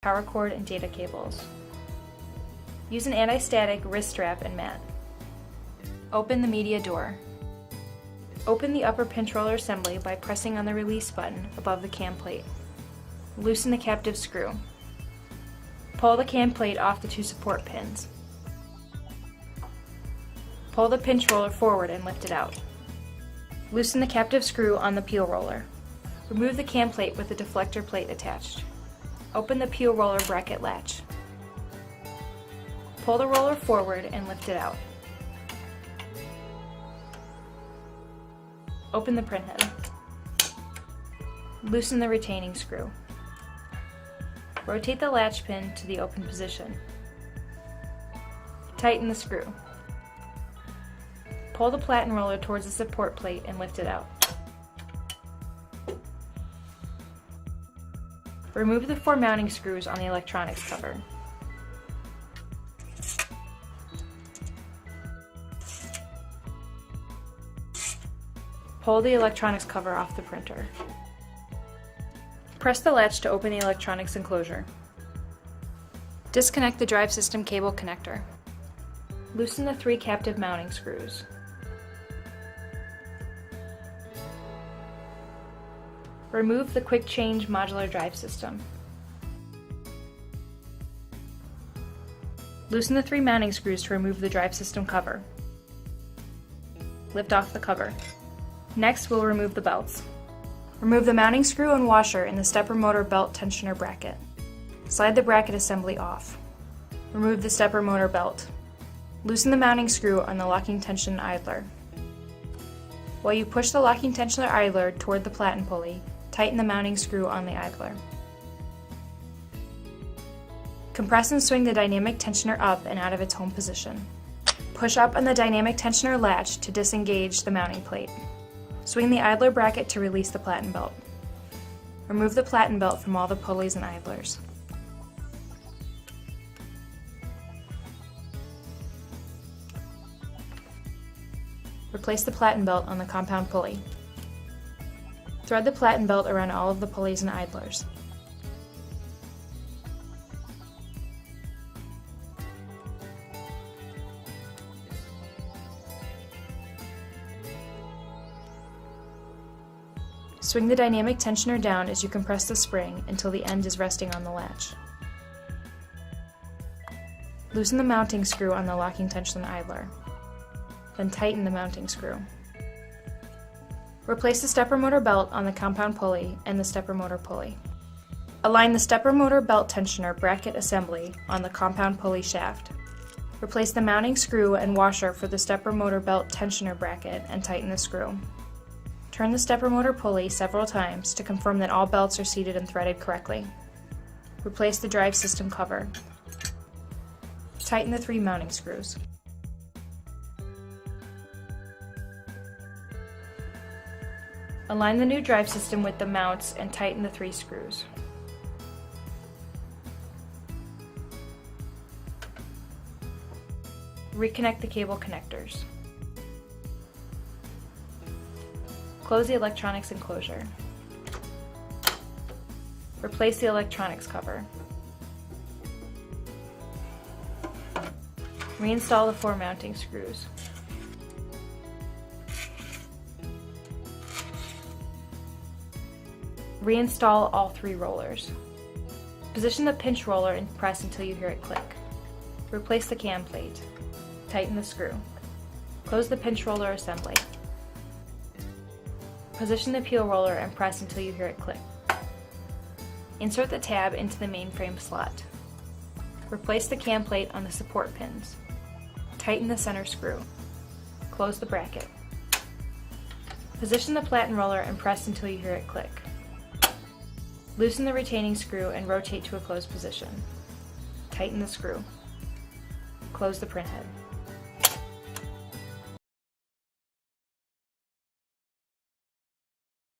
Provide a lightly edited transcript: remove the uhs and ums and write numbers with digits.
power cord, and data cables. Use an anti-static wrist strap and mat. Open the media door. Open the upper pinch roller assembly by pressing on the release button above the cam plate. Loosen the captive screw. Pull the cam plate off the two support pins. Pull the pinch roller forward and lift it out. Loosen the captive screw on the peel roller. Remove the cam plate with the deflector plate attached. Open the peel roller bracket latch. Pull the roller forward and lift it out. Open the printhead. Loosen the retaining screw. Rotate the latch pin to the open position. Tighten the screw. Pull the platen roller towards the support plate and lift it out. Remove the 4 mounting screws on the electronics cover. Pull the electronics cover off the printer. Press the latch to open the electronics enclosure. Disconnect the drive system cable connector. Loosen the 3 captive mounting screws. Remove the quick change modular drive system. Loosen the 3 mounting screws to remove the drive system cover. Lift off the cover. Next, we'll remove the belts. Remove the mounting screw and washer in the stepper motor belt tensioner bracket. Slide the bracket assembly off. Remove the stepper motor belt. Loosen the mounting screw on the locking tension idler. While you push the locking tensioner idler toward the platen pulley, tighten the mounting screw on the idler. Compress and swing the dynamic tensioner up and out of its home position. Push up on the dynamic tensioner latch to disengage the mounting plate. Swing the idler bracket to release the platen belt. Remove the platen belt from all the pulleys and idlers. Replace the platen belt on the compound pulley. Thread the platen belt around all of the pulleys and idlers. Swing the dynamic tensioner down as you compress the spring until the end is resting on the latch. Loosen the mounting screw on the locking tension idler. Then tighten the mounting screw. Replace the stepper motor belt on the compound pulley and the stepper motor pulley. Align the stepper motor belt tensioner bracket assembly on the compound pulley shaft. Replace the mounting screw and washer for the stepper motor belt tensioner bracket and tighten the screw. Turn the stepper motor pulley several times to confirm that all belts are seated and threaded correctly. Replace the drive system cover. Tighten the 3 mounting screws. Align the new drive system with the mounts and tighten the 3 screws. Reconnect the cable connectors. Close the electronics enclosure. Replace the electronics cover. Reinstall the 4 mounting screws. Reinstall all 3 rollers. Position the pinch roller and press until you hear it click. Replace the cam plate. Tighten the screw. Close the pinch roller assembly. Position the peel roller and press until you hear it click. Insert the tab into the mainframe slot. Replace the cam plate on the support pins. Tighten the center screw. Close the bracket. Position the platen roller and press until you hear it click. Loosen the retaining screw and rotate to a closed position. Tighten the screw. Close the printhead.